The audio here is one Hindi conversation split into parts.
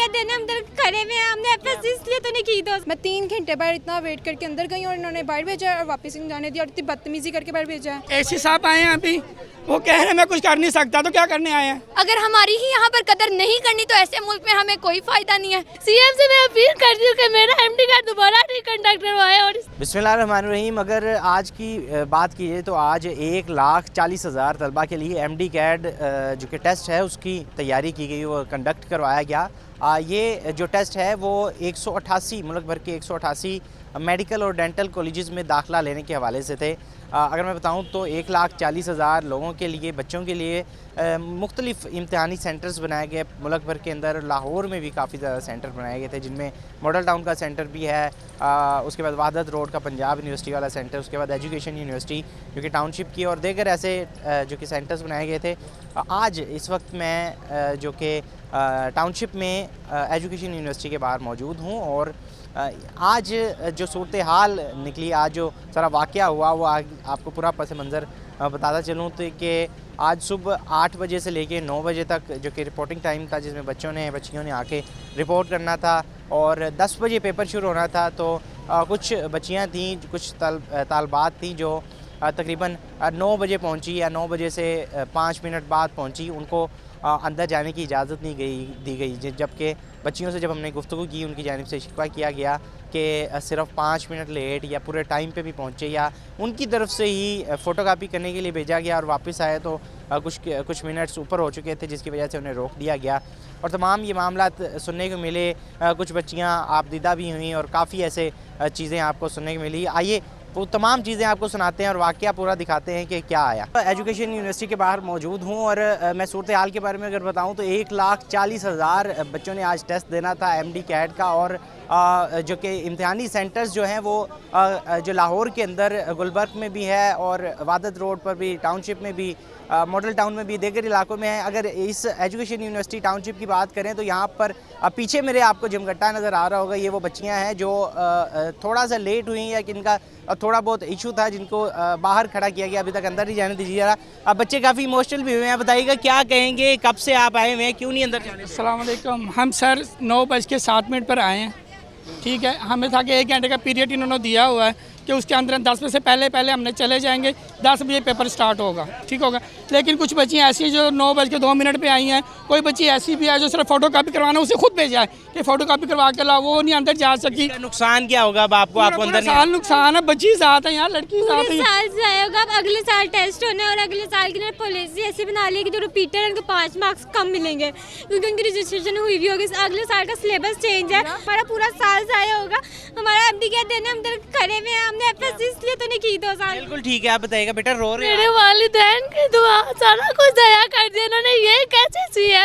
क्या देने, हम इधर खड़े हुए हैं, हमने एफएस इसलिए तो नहीं की। दोस्त मैं 3 घंटे बाहर इतना वेट करके अंदर गई और इन्होंने बाहर भेजा और वापस नहीं जाने दिया और इतनी बदतमीजी करके बाहर भेजा है। एसी साहब आए हैं अभी, वो कह रहे हैं मैं कुछ कर नहीं सकता, तो क्या करने आए हैं? अगर हमारी ही यहाँ पर कदर नहीं करनी तो ऐसे मुल्क में हमें कोई फायदा नहीं है। सीएम से मैं अपील करती हूँ कि मेरा एमडी कार्ड दोबारा रिकंडक्ट करवाए। और बिस्मिल्लाहिर्रहमानिर्रहीम। अगर आज की बात कीजिए तो आज 1,40,000 तलबा के लिए एमडी कैड जो कि टेस्ट है उसकी तैयारी की गई, वो कंडक्ट करवाया गया। ये जो टेस्ट है वो 188 मुल्क भर के 188 मेडिकल और डेंटल कॉलेजेस में दाखिला लेने के हवाले से थे। अगर मैं बताऊं तो 1,40,000 लोगों के लिए, बच्चों के लिए मुख्तलिफ इम्तहानी सेंटर्स बनाए गए मुल्क भर के अंदर। लाहौर में भी काफ़ी ज़्यादा सेंटर बनाए गए थे, जिनमें मॉडल टाउन का सेंटर भी है, उसके बाद वहादत रोड का पंजाब यूनिवर्सिटी वाला सेंटर, उसके बाद एजुकेशन यूनिवर्सिटी जो कि टाउनशिप की, और दीगर ऐसे जो कि सेंटर्स बनाए गए थे। आज इस वक्त मैं जो कि टाउनशिप में एजुकेशन यूनिवर्सिटी के बाहर मौजूद हूँ और आज जो सूरत हाल निकली, आज जो सारा वाक़या हुआ वो आपको पूरा पस मंज़र बताता चलूँ तो कि आज सुबह 8 बजे से लेके 9 बजे तक जो कि रिपोर्टिंग टाइम था, जिसमें बच्चियों ने आके रिपोर्ट करना था और 10 बजे पेपर शुरू होना था। तो कुछ बच्चियाँ थीं, कुछ तालबात थीं जो तकरीबन 9 बजे पहुँची या 9 बजे से 5 मिनट बाद पहुँची। उनको अंदर जाने की इजाज़त नहीं दी गई, जबकि बच्चियों से जब हमने गुफ्तगू की, उनकी जानिब से शिकवा किया गया कि सिर्फ 5 मिनट लेट या पूरे टाइम पे भी पहुँचे, या उनकी तरफ से ही फ़ोटोकॉपी करने के लिए भेजा गया और वापस आए तो कुछ मिनट्स ऊपर हो चुके थे, जिसकी वजह से उन्हें रोक दिया गया। और तमाम ये मामला सुनने को मिले। कुछ बच्चियाँ आपदीदा भी हुई और काफ़ी ऐसे चीज़ें आपको सुनने को मिली। आइए वो तमाम चीज़ें आपको सुनाते हैं और वाक़या पूरा दिखाते हैं कि क्या आया। एजुकेशन यूनिवर्सिटी के बाहर मौजूद हूँ और मैं सूरत हाल के बारे में अगर बताऊँ तो 1,40,000 बच्चों ने आज टेस्ट देना था एमडी कैड का। और जो कि इम्तिहानी सेंटर्स जो हैं वो जो लाहौर के अंदर गुलबर्ग में भी है और वहादत रोड पर भी, टाउनशिप में भी, मॉडल टाउन में भी, दीगर इलाकों में है। अगर इस एजुकेशन यूनिवर्सिटी टाउनशिप की बात करें तो यहाँ पर पीछे मेरे आपको जिमगट्टा नज़र आ रहा होगा, ये वो बच्चियाँ हैं जो थोड़ा सा लेट हुई या कि इनका थोड़ा बहुत इशू था, जिनको बाहर खड़ा किया गया, अभी तक अंदर नहीं जाने दीजिए जरा। अब बच्चे काफ़ी इमोशनल भी हुए हैं, बताइएगा क्या कहेंगे, कब से आप आए हुए हैं, क्यों नहीं अंदर जाने? अस्सलाम वालेकुम। हम सर 9:07 पर आए हैं, ठीक है। हमें था कि 1 घंटे का पीरियड इन्होंने दिया हुआ है कि उसके अंदर 10 बजे से पहले हमने चले जाएंगे, 10 बजे पेपर स्टार्ट होगा, ठीक होगा। लेकिन कुछ बच्चियाँ ऐसी हैं जो 9:02 पे आई हैं। कोई बच्ची ऐसी भी है जो सिर्फ फ़ोटो कापी करवाना, उसे खुद भेजा है कि फ़ोटो कापी करवा के लाओ, वो नहीं अंदर जा सकी। नुकसान क्या होगा अब आपको अंदर? साल नुकसान है, बच्ची साथ है यहाँ, लड़की साथ है। साल जाएगा, अब अगले साल टेस्ट होने और अगले साल की पॉलिसी ऐसी बना ली कि जो रिपीटर है उनको 5 मार्क्स कम मिलेंगे क्योंकि उनकी रजिस्ट्रेशन हुई भी होगी। अगले साल का सिलेबस चेंज है, हमारा पूरा साल जाया होगा। हमारा एमडी क्या देने, हम इधर खड़े हुए हैं, हमने एफएस इसलिए तो नहीं की 2 साल। बिल्कुल ठीक है, आप बताइएगा बेटा। रो रहे मेरे वालिदैन की दुआ सारा कुछ दया कर दिया इन्होंने। ये कैसे सीएम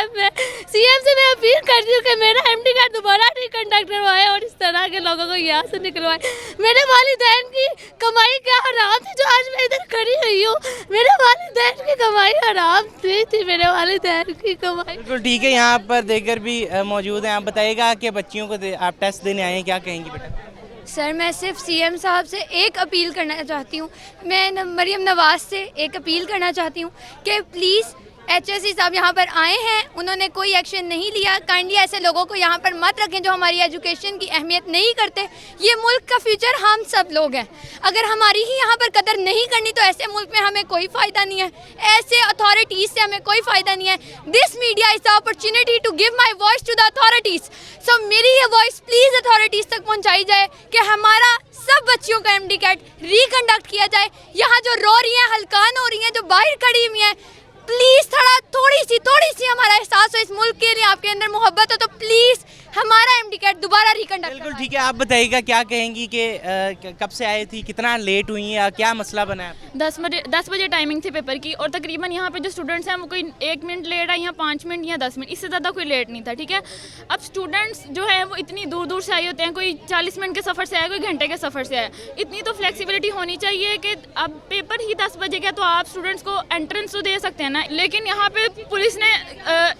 से मैं अपील करती हूँ कि मेरा एमडी कार्ड दोबारा रिकंडक्ट करवाए और इस तरह के लोगों को यहाँ से निकलवाए। मेरे वालिदैन की कमाई क्या हराम थी जो आज मैं इधर खड़ी हुई हूँ। मेरे वालिदैन की कमाई हराम थी मेरे वालिदैन की कमाई। बिल्कुल ठीक है, यहाँ पर देकर भी मौजूद हैं। आप बताइएगा कि बच्चियों को आप टेस्ट देने आए हैं, क्या कहेंगी बेटा? सर मैं सिर्फ सीएम साहब से एक अपील करना चाहती हूँ। मैं मरियम नवाज़ से एक अपील करना चाहती हूँ कि प्लीज़ एचएससी साहब यहाँ पर आए हैं, उन्होंने कोई एक्शन नहीं लिया। काइंडली ऐसे लोगों को यहाँ पर मत रखें जो हमारी एजुकेशन की अहमियत नहीं करते। ये मुल्क का फ्यूचर हम सब लोग हैं। अगर हमारी ही यहाँ पर कदर नहीं करनी तो ऐसे मुल्क में हमें कोई फ़ायदा नहीं है, ऐसे अथॉरिटीज़ से हमें कोई फ़ायदा नहीं है। This media is the opportunity to give my voice to the authorities. So मेरी ये वॉइस प्लीज़ अथॉरिटीज़ तक पहुँचाई जाए कि हमारा सब बच्चियों का एमडी कैट रिकंडक्ट किया जाए। यहाँ जो रो रही हैं, हलकान हो रही हैं, जो बाहर खड़ी हुई हैं, प्लीज़ थोड़ी सी हमारा एहसास हो, इस मुल्क के लिए आपके अंदर मोहब्बत हो तो प्लीज़ हमारा एमडी कैट दोबारा रिकंडक्ट। बिल्कुल ठीक है, आप बताइएगा क्या कहेंगी कि कब से आए थी, कितना लेट हुई है, क्या मसला बना है? 10 बजे टाइमिंग थी पेपर की और तकरीबन यहाँ पे जो स्टूडेंट्स हैं वो कोई 1 मिनट लेट है, यहाँ 5 मिनट या 10 मिनट, इससे ज़्यादा कोई लेट नहीं था, ठीक है। अब स्टूडेंट्स जो है वो इतनी दूर से आए होते हैं, कोई 40 मिनट के सफ़र से आए, कोई घंटे के सफ़र से आए। इतनी तो फ्लेक्सिबिलिटी होनी चाहिए कि अब पेपर ही 10 बजे का तो आप स्टूडेंट्स को एंट्रेंस तो दे सकते हैं ना। लेकिन यहाँ पे पुलिस ने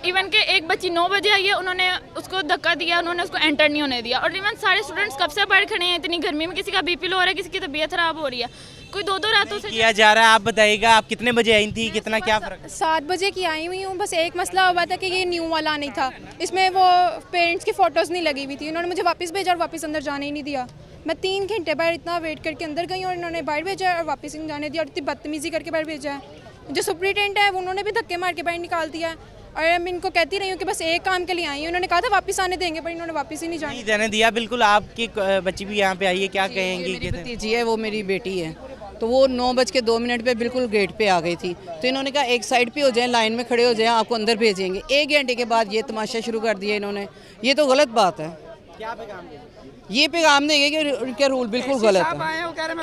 इवन के एक बच्ची 9 बजे आई है, उन्होंने उसको धक्का दिया, उन्होंने उसको एंटर नहीं होने दिया। और इवन सारे स्टूडेंट्स कब से बैठ खड़े हैं इतनी गर्मी में, किसी का बीपी लो हो रहा है, किसी की तबीयत खराब हो रही है, कोई 2-2 रातों से किया जा रहा है। आप बताइएगा, आप कितने बजे आई थी, कितना क्या फ़र्क? 7 बजे की आई हुई हूँ। बस एक मसला हुआ था कि ये न्यू वाला नहीं था, इसमें वो पेरेंट्स की फ़ोटोज़ नहीं लगी हुई थी। उन्होंने मुझे वापस भेजा और वापस अंदर जाने ही नहीं दिया। मैं 3 घंटे बाहर इतना वेट करके अंदर गई और इन्होंने बाहर भेजा और वापस नहीं जाने दिया और इतनी बदतमीज़ी करके बाहर भेजा है। जो सुप्रिटेंडेंट है उन्होंने भी धक्के मार के बाहर निकाल दिया है। और मैं इनको कहती रही हूँ कि बस एक काम के लिए आई हूँ। उन्होंने कहा था वापस आने देंगे, पर इन्होंने वापस ही नहीं जाने नहीं देने दिया। बिल्कुल, आपकी बच्ची भी यहाँ पे आई है, क्या कहेंगी? मेरी भतीजी है, वो मेरी बेटी है। तो वो 9:02 पे बिल्कुल गेट पे आ गई थी। तो इन्होंने कहा एक साइड पे हो जाएं, लाइन में खड़े हो जाएं, आपको अंदर भेजेंगे। 1 घंटे के बाद ये तमाशा शुरू कर दिया इन्होंने। ये तो गलत बात है। क्या पैगाम दें? ये पैगाम देंगे कि उनके रूल बिल्कुल गलत है।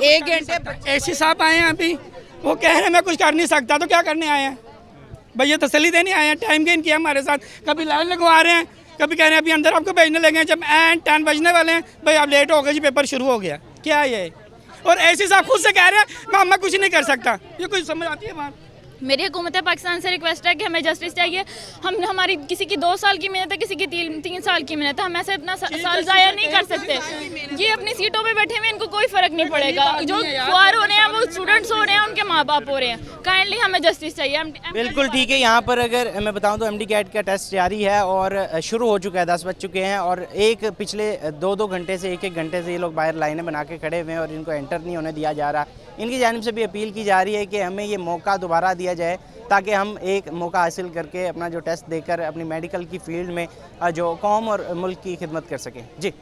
1 घंटे एसी साहब आए हैं अभी, वो कह रहे हैं मैं कुछ कर नहीं सकता, तो क्या करने आए हैं भैया? तसल्ली देने आए हैं। टाइम गेन किया हमारे साथ, कभी लाइन लगवा रहे हैं, कभी कह रहे हैं अभी अंदर आपको भेजने लगे हैं। जब एंड 10 बजने वाले हैं, भाई आप लेट हो गए जी, पेपर शुरू हो गया। क्या है ये? और एसी साहब खुद से कह रहे हैं मैं कुछ नहीं कर सकता। ये कुछ समझ आती है बात? मेरी हुकूमत पाकिस्तान से रिक्वेस्ट है कि हमें जस्टिस चाहिए। हम हमारी किसी की 2 साल की मेहनत है, किसी की 3 साल की मेहनत है। हम ऐसे अपना साल ज़ाया नहीं कर सकते। ये अपनी सीटों पे बैठे हुए, इनको कोई फ़र्क नहीं पड़ेगा। जो खुआर हो रहे हैं वो स्टूडेंट्स हो रहे हैं, उनके माँ बाप हो रहे हैं। काइंडली हमें जस्टिस चाहिए। बिल्कुल ठीक है। यहाँ पर अगर मैं बताऊँ तो MD कैट का टेस्ट जारी है और शुरू हो चुका है। 10 बज चुके हैं और पिछले 2-2 घंटे से 1-1 घंटे से ये लोग बाहर लाइनें बना के खड़े हुए हैं और इनको एंटर नहीं होने दिया जा रहा। इनकी जानिब से भी अपील की जा रही है कि हमें ये मौका दोबारा दिया जाए, ताकि हम एक मौका हासिल करके अपना जो टेस्ट देकर अपनी मेडिकल की फील्ड में जो कौम और मुल्क की खिदमत कर सकें। जी।